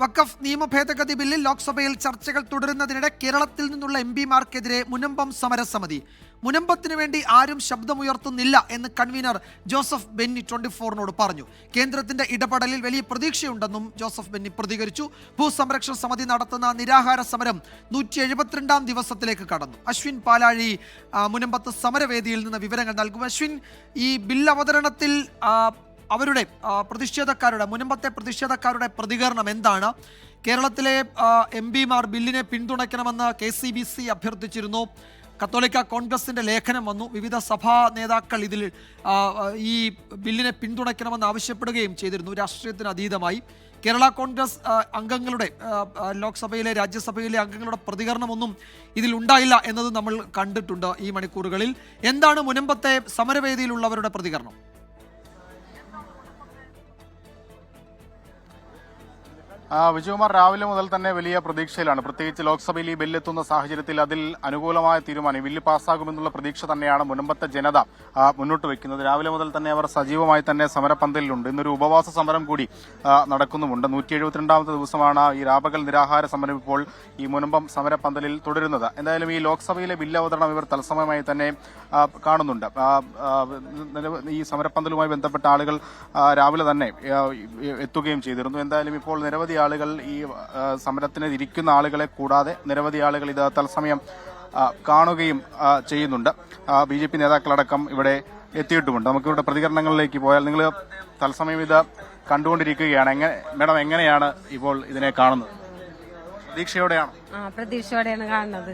വഖഫ് നിയമ ഭേദഗതി ബില്ലിൽ ലോക്സഭയിൽ ചർച്ചകൾ തുടരുന്നതിനിടെ കേരളത്തിൽ നിന്നുള്ള എംപിമാർക്കെതിരെ മുനമ്പം സമരസമിതി. മുനമ്പത്തിനു വേണ്ടി ആരും ശബ്ദമുയർത്തുന്നില്ല എന്ന് കൺവീനർ ജോസഫ് ബെന്നി 24നോട് പറഞ്ഞു. കേന്ദ്രത്തിന്റെ ഇടപെടലിൽ വലിയ പ്രതീക്ഷയുണ്ടെന്നും ജോസഫ് ബെന്നി പ്രതികരിച്ചു. ഭൂസംരക്ഷണ സമിതി നടത്തുന്ന നിരാഹാര സമരം 172ാം ദിവസത്തിലേക്ക് കടന്നു. അശ്വിൻ പാലാഴി മുനമ്പത്ത് സമരവേദിയിൽ നിന്ന് വിവരങ്ങൾ നൽകും. അശ്വിൻ, ഈ ബിൽ അവതരണത്തിൽ അവരുടെ പ്രതിഷേധക്കാരുടെ മുനമ്പത്തെ പ്രതിഷേധക്കാരുടെ പ്രതികരണം എന്താണ്? കേരളത്തിലെ എംപിമാർ ബില്ലിനെ പിന്തുണയ്ക്കണമെന്ന് KCBC അഭ്യർത്ഥിച്ചിരുന്നു. കത്തോലിക്ക കോൺഗ്രസിന്റെ ലേഖനം വന്നു. വിവിധ സഭാ നേതാക്കൾ ഇതിൽ ഈ ബില്ലിനെ പിന്തുണയ്ക്കണമെന്ന് ആവശ്യപ്പെടുകയും ചെയ്തിരുന്നു. രാഷ്ട്രീയത്തിന് അതീതമായി കേരള കോൺഗ്രസ് അംഗങ്ങളുടെ ലോക്സഭയിലെ രാജ്യസഭയിലെ അംഗങ്ങളുടെ പ്രതികരണമൊന്നും ഇതിൽ ഉണ്ടായില്ല എന്നത് നമ്മൾ കണ്ടിട്ടുണ്ട് ഈ മണിക്കൂറുകളിൽ. എന്താണ് മുനമ്പത്തെ സമരവേദിയിലുള്ളവരുടെ പ്രതികരണം? വിജയകുമാർ, രാവിലെ മുതൽ തന്നെ വലിയ പ്രതീക്ഷയിലാണ്. പ്രത്യേകിച്ച് ലോക്സഭയിൽ ഈ ബില്ലെത്തുന്ന സാഹചര്യത്തിൽ അതിൽ അനുകൂലമായ തീരുമാനം ബില്ല് പാസ്സാകുമെന്നുള്ള പ്രതീക്ഷ തന്നെയാണ് മുനമ്പത്തെ ജനത മുന്നോട്ട് വയ്ക്കുന്നത്. രാവിലെ മുതൽ തന്നെ അവർ സജീവമായി തന്നെ സമരപന്തലിലുണ്ട്. ഇന്നൊരു ഉപവാസ സമരം കൂടി നടക്കുന്നുമുണ്ട്. 172ാമത്തെ ദിവസമാണ് ഈ രാപകൽ നിരാഹാര സമരം ഇപ്പോൾ ഈ മുനമ്പം സമരപന്തലിൽ തുടരുന്നത്. എന്തായാലും ഈ ലോക്സഭയിലെ ബില്ല് അവതരണം ഇവർ തത്സമയമായി തന്നെ കാണുന്നുണ്ട്. ഈ സമരപന്തലുമായി ബന്ധപ്പെട്ട ആളുകൾ രാവിലെ തന്നെ എത്തുകയും ചെയ്തിരുന്നു. എന്തായാലും ഇപ്പോൾ നിരവധി ആളുകൾ ഈ സമരത്തിന് ഇരിക്കുന്ന ആളുകളെ കൂടാതെ നിരവധി ആളുകൾ ഇത് തത്സമയം കാണുകയും ചെയ്യുന്നുണ്ട്. BJP നേതാക്കളടക്കം ഇവിടെ എത്തിയിട്ടുമുണ്ട്. നമുക്കിവിടെ പ്രതികരണങ്ങളിലേക്ക് പോയാൽ, നിങ്ങൾ തത്സമയം ഇത് കണ്ടുകൊണ്ടിരിക്കുകയാണ്. മേഡം, എങ്ങനെയാണ് ഇപ്പോൾ ഇതിനെ കാണുന്നത്? പ്രതീക്ഷയോടെയാണ് കാണുന്നത്.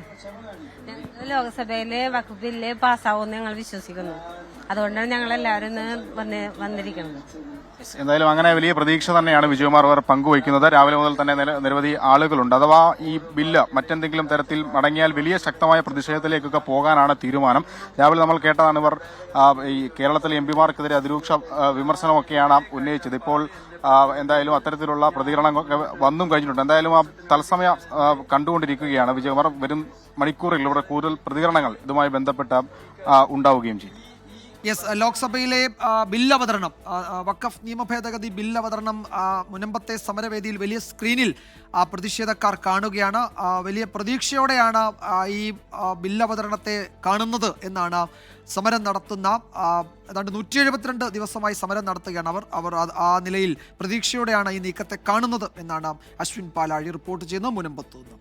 ലോക്സഭയിലെ വഖഫ് ബില്ല് പാസ്സാവുമെന്ന് ഞങ്ങൾ വിശ്വസിക്കുന്നു. അതുകൊണ്ടാണ് ഞങ്ങൾ എല്ലാവരും വന്നിരിക്കുന്നത്. എന്തായാലും അങ്ങനെ വലിയ പ്രതീക്ഷ തന്നെയാണ് വിജയകുമാർ അവർ പങ്കുവയ്ക്കുന്നത്. രാവിലെ മുതൽ തന്നെ നിരവധി ആളുകളുണ്ട്. അഥവാ ഈ ബില്ല് മറ്റെന്തെങ്കിലും തരത്തിൽ മടങ്ങിയാൽ വലിയ ശക്തമായ പ്രതിഷേധത്തിലേക്കൊക്കെ പോകാനാണ് തീരുമാനം. രാവിലെ നമ്മൾ കേട്ടതാണ് ഇവർ ഈ കേരളത്തിലെ എംപിമാർക്കെതിരെ അതിരൂക്ഷ വിമർശനമൊക്കെയാണ് ഉന്നയിച്ചത്. ഇപ്പോൾ എന്തായാലും അത്തരത്തിലുള്ള പ്രതികരണങ്ങളൊക്കെ വന്നും കഴിഞ്ഞിട്ടുണ്ട്. എന്തായാലും ആ തത്സമയം കണ്ടുകൊണ്ടിരിക്കുകയാണ് വിജയകുമാർ. വരും മണിക്കൂറിൽ ഇവിടെ കൂടുതൽ പ്രതികരണങ്ങൾ ഇതുമായി ബന്ധപ്പെട്ട് ഉണ്ടാവുകയും ചെയ്യും. യെസ്, ലോക്സഭയിലെ ബില്ല് അവതരണം, വഖഫ് നിയമ ഭേദഗതി ബില്ല് അവതരണം മുനമ്പത്തെ സമരവേദിയിൽ വലിയ സ്ക്രീനിൽ പ്രതിഷേധക്കാർ കാണുകയാണ്. വലിയ പ്രതീക്ഷയോടെയാണ് ഈ ബില്ല് അവതരണത്തെ കാണുന്നത് എന്നാണ് സമരം നടത്തുന്ന ഏതാണ്ട് 172 ദിവസമായി സമരം നടത്തുകയാണ് അവർ ആ നിലയിൽ പ്രതീക്ഷയോടെയാണ് ഈ നീക്കത്തെ കാണുന്നത് എന്നാണ് അശ്വിൻ പാലാഴി റിപ്പോർട്ട് ചെയ്യുന്നത് മുനമ്പത്ത് നിന്ന്.